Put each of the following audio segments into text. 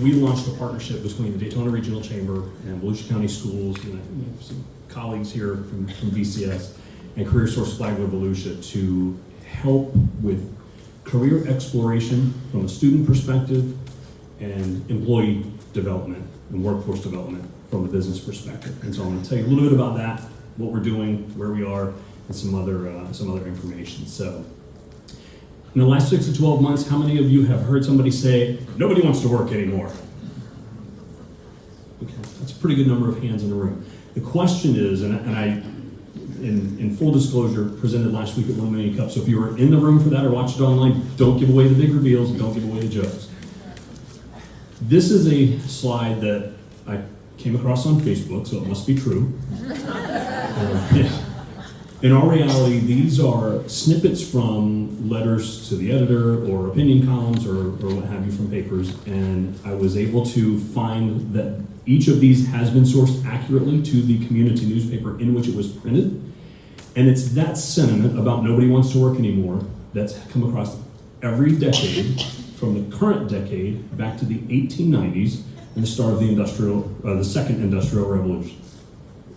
we launched a partnership between the Daytona Regional Chamber and Volusia County Schools, and we have some colleagues here from VCS, and Career Source Flagler Volusia to help with career exploration from a student perspective and employee development and workforce development from a business perspective. And so I'm going to tell you a little bit about that, what we're doing, where we are, and some other information. So, in the last 6 to 12 months, how many of you have heard somebody say, nobody wants to work anymore? Okay, that's a pretty good number of hands in the room. The question is, and I, in full disclosure, presented last week at One Million Cup, so if you were in the room for that or watched it online, don't give away the big reveals and don't give away the jokes. This is a slide that I came across on Facebook, so it must be true. Yeah. In our reality, these are snippets from letters to the editor or opinion columns or what have you from papers, and I was able to find that each of these has been sourced accurately to the community newspaper in which it was printed, and it's that sentiment about nobody wants to work anymore that's come across every decade, from the current decade back to the 1890s and the start of the second industrial revolution.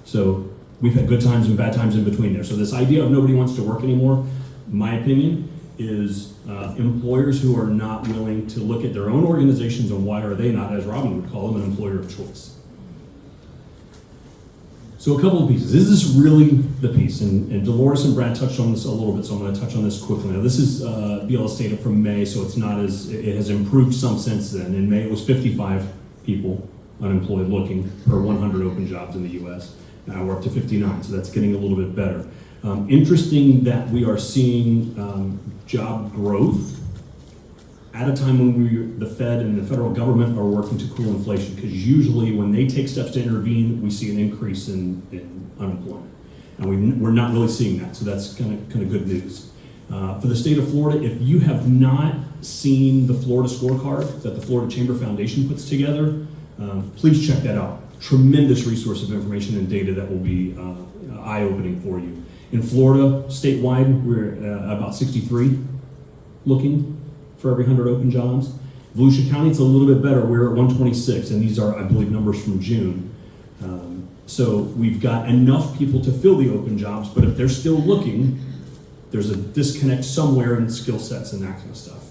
So we've had good times and bad times in between there. So this idea of nobody wants to work anymore, my opinion, is employers who are not willing to look at their own organizations and why are they not, as Robin would call them, an employer of choice. So a couple of pieces. Is this really the piece? And Dolores and Brad touched on this a little bit, so I'm going to touch on this quickly. Now this is BLS data from May, so it's not as, it has improved some since then. In May it was 55 people unemployed looking per 100 open jobs in the US. Now we're up to 59, so that's getting a little bit better. Interesting that we are seeing job growth at a time when the Fed and the federal government are working to cool inflation, because usually when they take steps to intervene, we see an increase in unemployment. And we're not really seeing that, so that's kind of good news. For the state of Florida, if you have not seen the Florida scorecard that the Florida Chamber Foundation puts together, please check that out. Tremendous resource of information and data that will be eye-opening for you. In Florida, statewide, we're about 63 looking for every 100 open jobs. Volusia County, it's a little bit better. We're at 126, and these are, I believe, numbers from June. So we've got enough people to fill the open jobs, but if they're still looking, there's a disconnect somewhere in skill sets and that kind of stuff.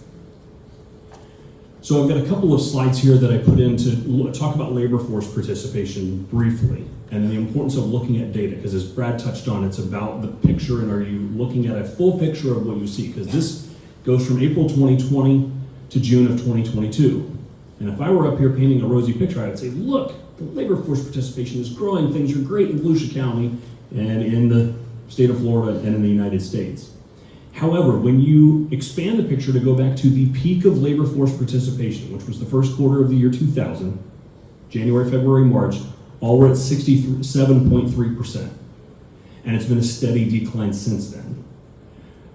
So I've got a couple of slides here that I put in to talk about labor force participation briefly and the importance of looking at data, because as Brad touched on, it's about the picture, and are you looking at a full picture of what you see? Because this goes from April 2020 to June of 2022. And if I were up here painting a rosy picture, I would say, look, the labor force participation is growing, things are great in Volusia County and in the state of Florida and in the United States. However, when you expand the picture to go back to the peak of labor force participation, which was the first quarter of the year 2000, January, February, March, all were at 67.3%. And it's been a steady decline since then.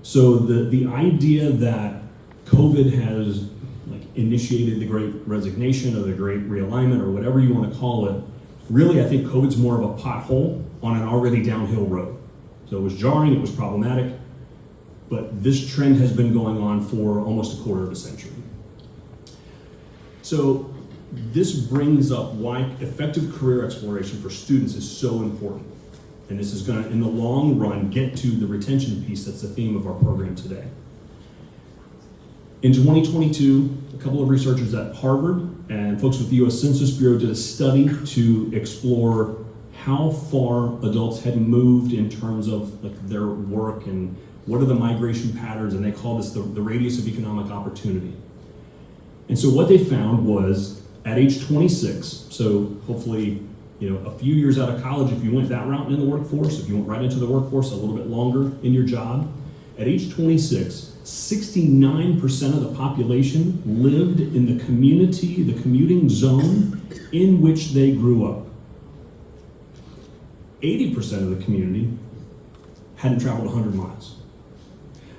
So the idea that COVID has initiated the great resignation or the great realignment or whatever you want to call it, really I think COVID's more of a pothole on an already downhill road. So it was jarring, it was problematic, but this trend has been going on for almost a quarter of a century. So this brings up why effective career exploration for students is so important. And this is going to, in the long run, get to the retention piece that's the theme of our program today. In 2022, a couple of researchers at Harvard and folks with the US Census Bureau did a study to explore how far adults had moved in terms of their work and what are the migration patterns, and they call this the radius of economic opportunity. And so what they found was at age 26, so hopefully a few years out of college, if you went that route in the workforce, if you went right into the workforce a little bit longer in your job, at age 26, 69% of the population lived in the community, the commuting zone in which they grew up. 80% of the community hadn't traveled 100 miles.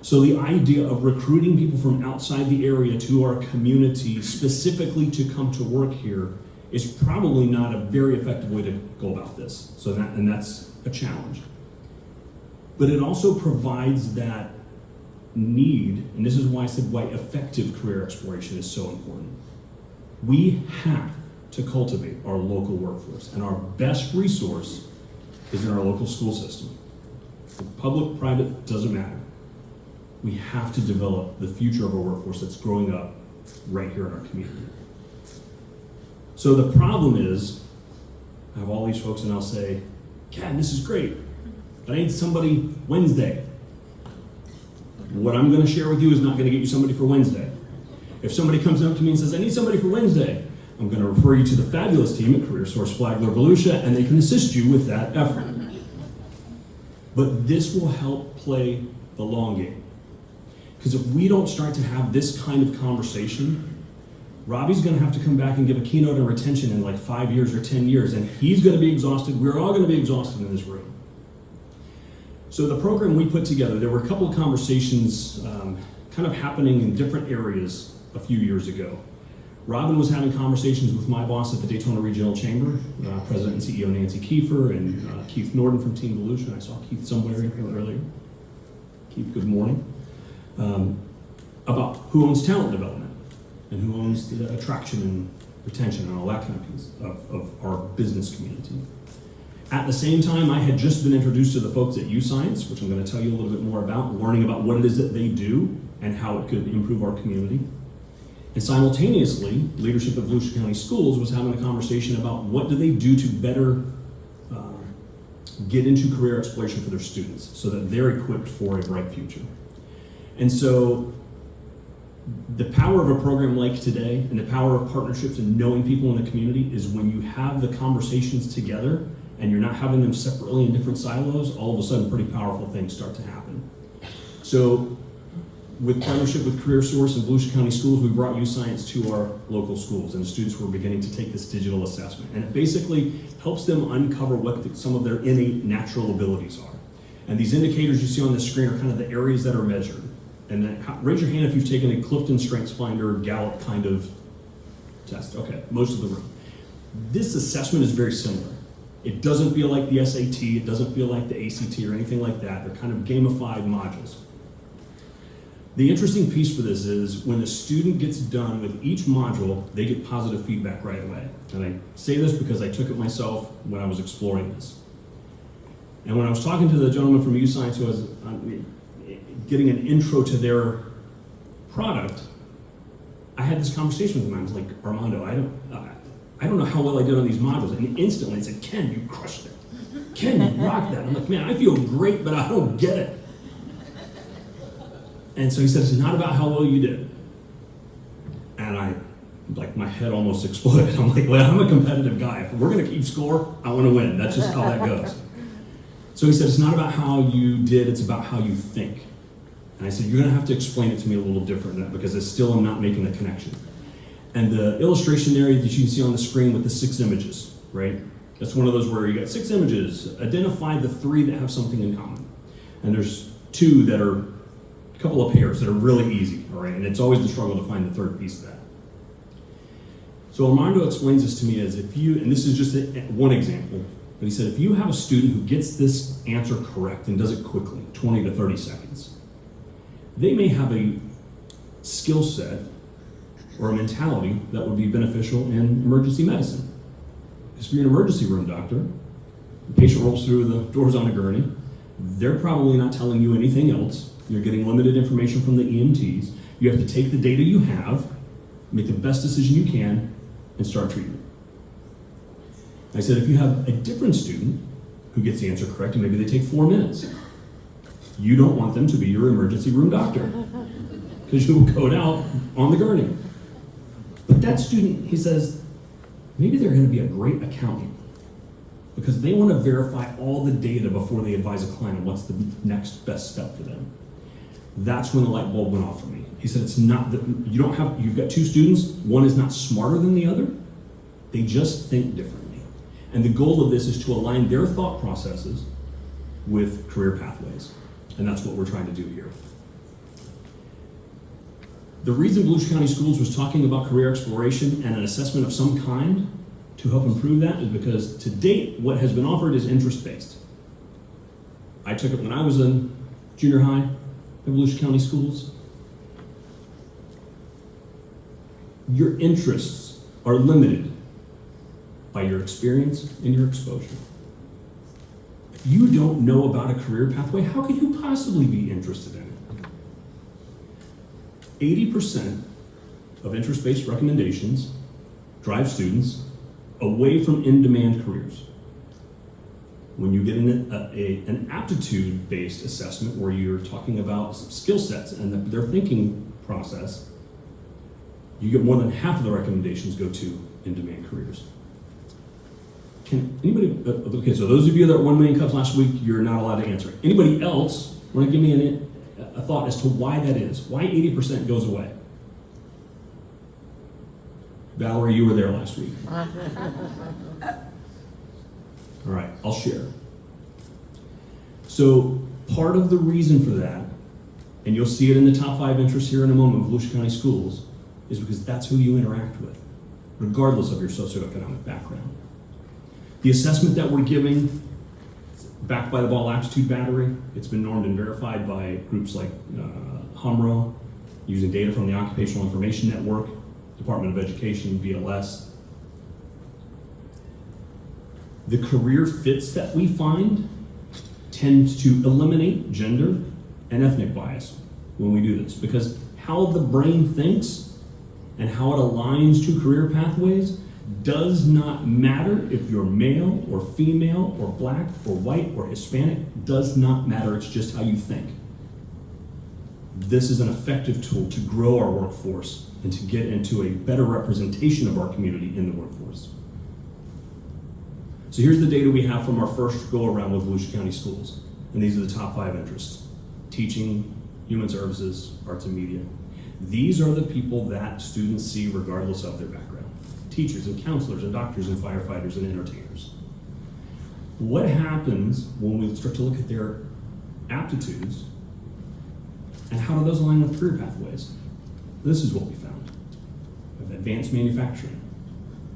So the idea of recruiting people from outside the area to our community specifically to come to work here is probably not a very effective way to go about this. So that's a challenge. But it also provides that need, and this is why I said why effective career exploration is so important. We have to cultivate our local workforce, and our best resource is in our local school system. Public, private, doesn't matter. We have to develop the future of our workforce that's growing up right here in our community. So the problem is, I have all these folks and I'll say, Ken, this is great, but I need somebody Wednesday. What I'm going to share with you is not going to get you somebody for Wednesday. If somebody comes up to me and says, I need somebody for Wednesday, I'm going to refer you to the fabulous team at Career Source Flagler Volusia, and they can assist you with that effort. But this will help play the long game. Because if we don't start to have this kind of conversation, Rabi's going to have to come back and give a keynote on retention in like 5 years or 10 years, and he's going to be exhausted. We're all going to be exhausted in this room. So the program we put together, there were a couple of conversations kind of happening in different areas a few years ago. Robin was having conversations with my boss at the Daytona Regional Chamber, President and CEO Nancy Kiefer, and Keith Norton from Team Volusia. I saw Keith somewhere here earlier. Keith, good morning. About who owns talent development and who owns the attraction and retention and all that kind of piece of our business community. At the same time, I had just been introduced to the folks at YouScience, which I'm going to tell you a little bit more about, learning about what it is that they do and how it could improve our community. And simultaneously, leadership of Volusia County Schools was having a conversation about what do they do to better get into career exploration for their students so that they're equipped for a bright future. And so the power of a program like today and the power of partnerships and knowing people in the community is when you have the conversations together and you're not having them separately in different silos, all of a sudden pretty powerful things start to happen. So with partnership with Career Source and Volusia County Schools, we brought YouScience to our local schools, and the students were beginning to take this digital assessment. And it basically helps them uncover what some of their innate natural abilities are. And these indicators you see on the screen are kind of the areas that are measured. And then raise your hand if you've taken a Clifton Strengths Finder, Gallup kind of test. Okay, most of the room. This assessment is very similar. It doesn't feel like the SAT, it doesn't feel like the ACT or anything like that. They're kind of gamified modules. The interesting piece for this is when the student gets done with each module, they get positive feedback right away. And I say this because I took it myself when I was exploring this. And when I was talking to the gentleman from YouScience who was getting an intro to their product, I had this conversation with him. I was like, Armando, I don't know how well I did on these modules. And instantly he said, Ken, you crushed it. Ken, you rocked that. I'm like, man, I feel great, but I don't get it. And so he said, it's not about how well you did. And my head almost exploded. I'm like, well, I'm a competitive guy. If we're going to keep score, I want to win. That's just how that goes. So he said, it's not about how you did, it's about how you think. And I said, you're going to have to explain it to me a little different because it's still, I'm not making the connection. And the illustration area that you can see on the screen with the 6 images, right? That's one of those where you got 6 images. Identify the 3 that have something in common. And there's 2 that are a couple of pairs that are really easy, all right? And it's always the struggle to find the 3rd piece of that. So Armando explains this to me as if you, and this is just one example, but he said if you have a student who gets this answer correct and does it quickly, 20 to 30 seconds, they may have a skill set or a mentality that would be beneficial in emergency medicine. Because if you're an emergency room doctor, the patient rolls through the doors on a gurney, they're probably not telling you anything else. You're getting limited information from the EMTs. You have to take the data you have, make the best decision you can, and start treatment. I said if you have a different student who gets the answer correct, and maybe they take 4 minutes, you don't want them to be your emergency room doctor because you will code out on the gurney. But that student, he says, maybe they're going to be a great accountant because they want to verify all the data before they advise a client on what's the next best step for them. That's when the light bulb went off for me. He said, it's not that you've got 2 students, one is not smarter than the other, they just think differently. And the goal of this is to align their thought processes with career pathways. And that's what we're trying to do here. The reason Volusia County Schools was talking about career exploration and an assessment of some kind to help improve that is because to date, what has been offered is interest-based. I took it when I was in junior high at Volusia County Schools. Your interests are limited by your experience and your exposure. If you don't know about a career pathway, how could you possibly be interested in it? 80% of interest-based recommendations drive students away from in-demand careers. When you get an aptitude-based assessment where you're talking about skill sets and their thinking process, you get more than half of the recommendations go to in-demand careers. Can anybody, okay, so those of you that were 1 million cups last week, you're not allowed to answer. Anybody else want to give me a thought as to why that is? Why 80% goes away? Valerie, you were there last week. All right, I'll share. So part of the reason for that, and you'll see it in the top 5 interests here in a moment of Volusia County Schools, is because that's who you interact with, regardless of your socioeconomic background. The assessment that we're giving, backed by the Ball Aptitude Battery, it's been normed and verified by groups like HUMRO, using data from the Occupational Information Network, Department of Education, BLS. The career fits that we find tend to eliminate gender and ethnic bias when we do this, because how the brain thinks and how it aligns to career pathways does not matter if you're male or female or black or white or Hispanic, does not matter, it's just how you think. This is an effective tool to grow our workforce and to get into a better representation of our community in the workforce. So here's the data we have from our first go around with Volusia County Schools. And these are the top 5 interests: teaching, human services, arts and media. These are the people that students see regardless of their background. Teachers and counselors and doctors and firefighters and entertainers. What happens when we start to look at their aptitudes and how do those align with career pathways? This is what we found. We have advanced manufacturing,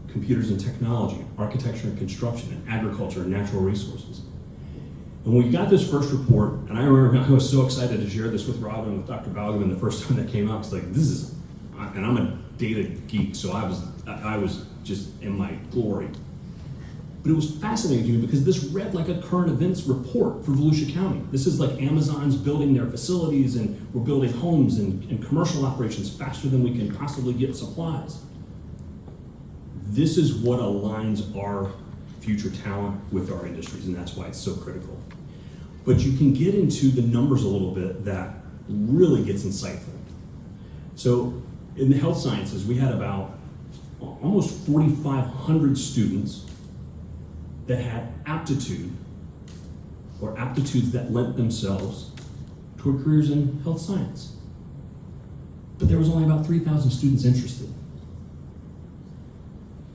computers and technology, architecture and construction, and agriculture and natural resources. And when we got this first report, and I remember I was so excited to share this with Rob and with Dr. Balgam the first time that came out. It's like, this is, and I'm a data geek, so I was just in my glory. But it was fascinating to me because this read like a current events report for Volusia County. This is like Amazon's building their facilities, and we're building homes and commercial operations faster than we can possibly get supplies. This is what aligns our future talent with our industries, and that's why it's so critical. But you can get into the numbers a little bit that really gets insightful. So in the health sciences, we had about almost 4,500 students that had aptitude or aptitudes that lent themselves toward careers in health science. But there was only about 3,000 students interested.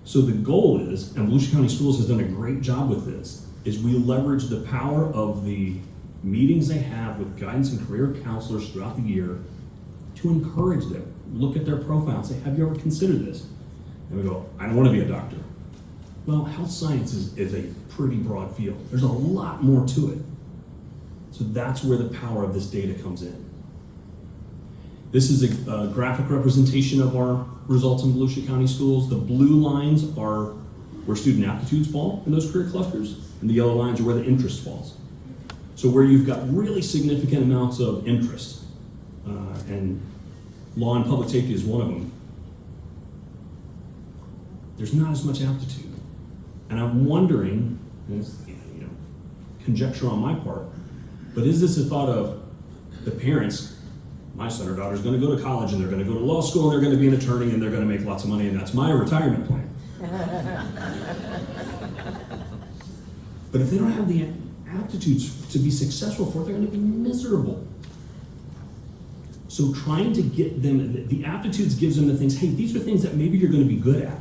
So the goal is, and Volusia County Schools has done a great job with this, is we leverage the power of the meetings they have with guidance and career counselors throughout the year to encourage them. Look at their profile and say, have you ever considered this? And we go, I don't want to be a doctor. Well, health science is a pretty broad field. There's a lot more to it. So that's where the power of this data comes in. This is a graphic representation of our results in Volusia County Schools. The blue lines are where student aptitudes fall in those career clusters, and the yellow lines are where the interest falls. So where you've got really significant amounts of interest, and law and public safety is one of them, there's not as much aptitude. And I'm wondering, and it's, conjecture on my part, but is this a thought of the parents, my son or daughter is going to go to college and they're going to go to law school and they're going to be an attorney and they're going to make lots of money and that's my retirement plan. But if they don't have the aptitudes to be successful for it, they're going to be miserable. So trying to get them, the aptitudes gives them the things, hey, these are things that maybe you're going to be good at.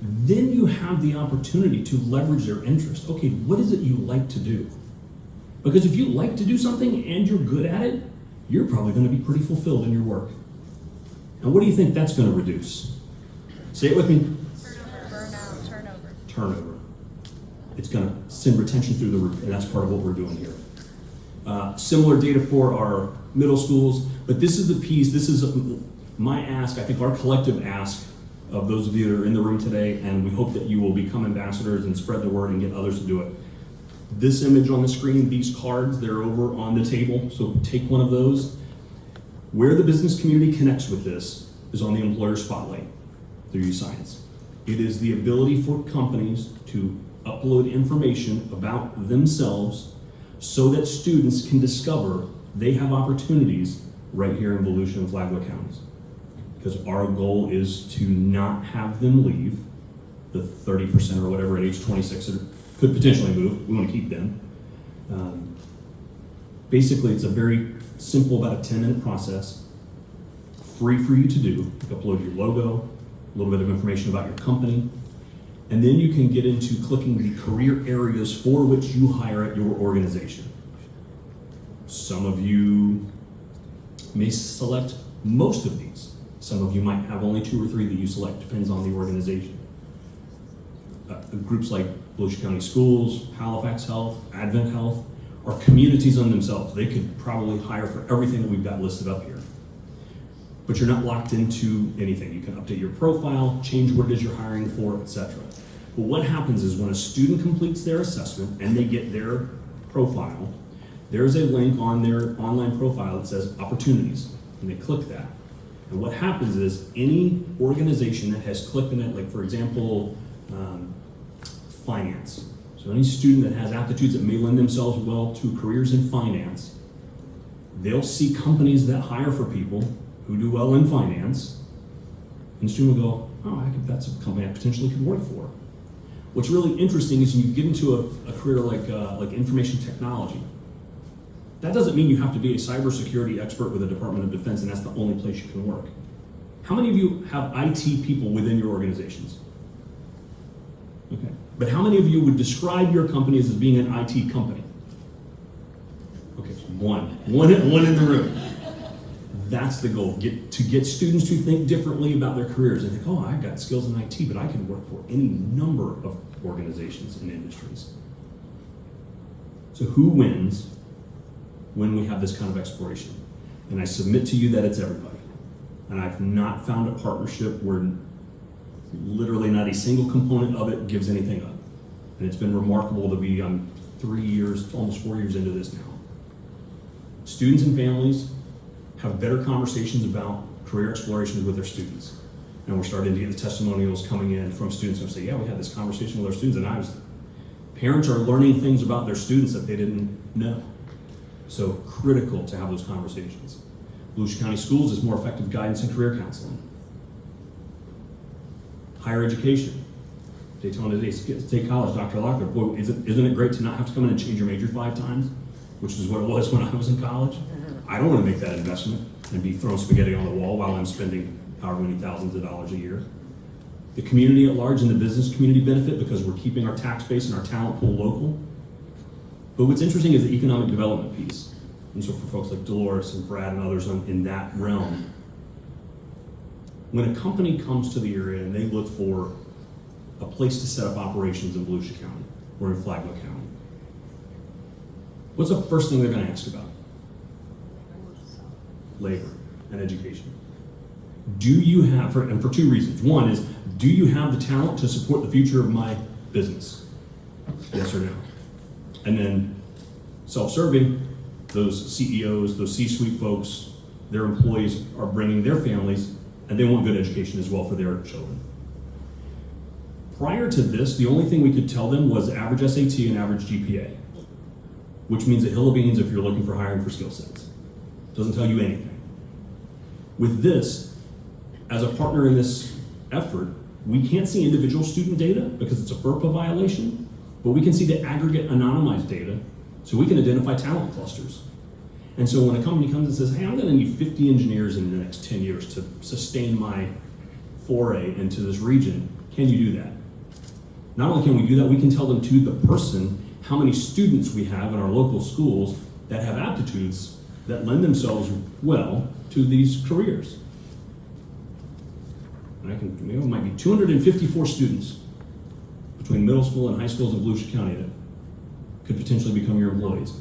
Then you have the opportunity to leverage their interest. Okay, what is it you like to do? Because if you like to do something and you're good at it, you're probably going to be pretty fulfilled in your work. And what do you think that's going to reduce? Say it with me. Burnout, turnover. Turnover. It's going to send retention through the roof, and that's part of what we're doing here. Similar data for our middle schools, but this is the piece, this is my ask, I think our collective ask of those of you that are in the room today, and we hope that you will become ambassadors and spread the word and get others to do it. This image on the screen, these cards, they're over on the table, so take one of those. Where the business community connects with this is on the employer spotlight through YouScience. It is the ability for companies to upload information about themselves so that students can discover they have opportunities right here in Volusia and Flagler counties. Because our goal is to not have them leave, the 30% or whatever at age 26 that could potentially move. We want to keep them. Basically, it's a very simple, about a 10-minute process, free for you to do. You upload your logo, a little bit of information about your company, and then you can get into clicking the career areas for which you hire at your organization. Some of you may select most of these. Some of you might have only 2 or 3 that you select, depends on the organization. Groups like Volusia County Schools, Halifax Health, Advent Health are communities on themselves. They could probably hire for everything that we've got listed up here. But you're not locked into anything. You can update your profile, change what it is you're hiring for, etc. But what happens is when a student completes their assessment and they get their profile, there's a link on their online profile that says opportunities, and they click that. And what happens is any organization that has clicked on it, like for example, finance. So any student that has aptitudes that may lend themselves well to careers in finance, they'll see companies that hire for people who do well in finance, and the student will go, oh, that's a company I potentially could work for. What's really interesting is you get into a career like information technology. That doesn't mean you have to be a cybersecurity expert with the Department of Defense and that's the only place you can work. How many of you have IT people within your organizations? Okay. But how many of you would describe your company as being an IT company? Okay, so one in the room. That's the goal, to get students to think differently about their careers and think, oh, I've got skills in IT, but I can work for any number of organizations and industries. So who wins when we have this kind of exploration? And I submit to you that it's everybody. And I've not found a partnership where literally not a single component of it gives anything up. And it's been remarkable to be 3 years, almost 4 years into this now. Students and families have better conversations about career explorations with their students. And we're starting to get the testimonials coming in from students who say, yeah, we had this conversation with our students, and parents are learning things about their students that they didn't know. So critical to have those conversations. Volusia County Schools is more effective guidance and career counseling. Higher education. Daytona State College, Dr. Lockler, boy, isn't it great to not have to come in and change your major 5 times, which is what it was when I was in college? I don't want to make that investment and be throwing spaghetti on the wall while I'm spending however many thousands of dollars a year. The community at large and the business community benefit because we're keeping our tax base and our talent pool local. But what's interesting is the economic development piece. And so for folks like Dolores and Brad and others in that realm, when a company comes to the area and they look for a place to set up operations in Volusia County or in Flagler County, what's the first thing they're going to ask about? Labor and education. Do you have, and for 2 reasons. One is, do you have the talent to support the future of my business? Yes or no? And then self-serving, those CEOs, those C-suite folks, their employees are bringing their families and they want good education as well for their children. Prior to this, the only thing we could tell them was average SAT and average GPA, which means a hill of beans if you're looking for hiring for skill sets. Doesn't tell you anything. With this, as a partner in this effort, we can't see individual student data because it's a FERPA violation, but we can see the aggregate anonymized data so we can identify talent clusters. And so when a company comes and says, hey, I'm going to need 50 engineers in the next 10 years to sustain my foray into this region, can you do that? Not only can we do that, we can tell them to the person how many students we have in our local schools that have aptitudes that lend themselves well to these careers. And it might be 254 students between middle school and high schools in Volusia County that could potentially become your employees.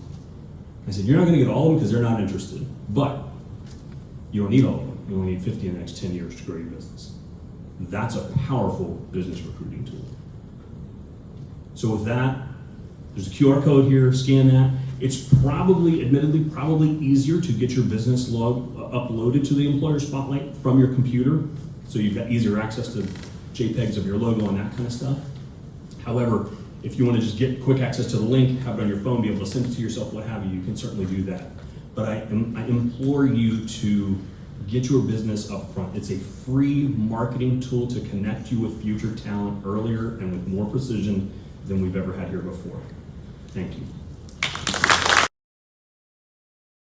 I said, you're not going to get all of them because they're not interested, but you don't need all of them. You only need 50 in the next 10 years to grow your business. That's a powerful business recruiting tool. So with that, there's a QR code here, scan that. It's probably, admittedly, probably easier to get your business log uploaded to the Employer Spotlight from your computer, so you've got easier access to JPEGs of your logo and that kind of stuff. However, if you want to just get quick access to the link, have it on your phone, be able to send it to yourself, what have you, you can certainly do that. But I implore you to get your business up front. It's a free marketing tool to connect you with future talent earlier and with more precision than we've ever had here before. Thank you.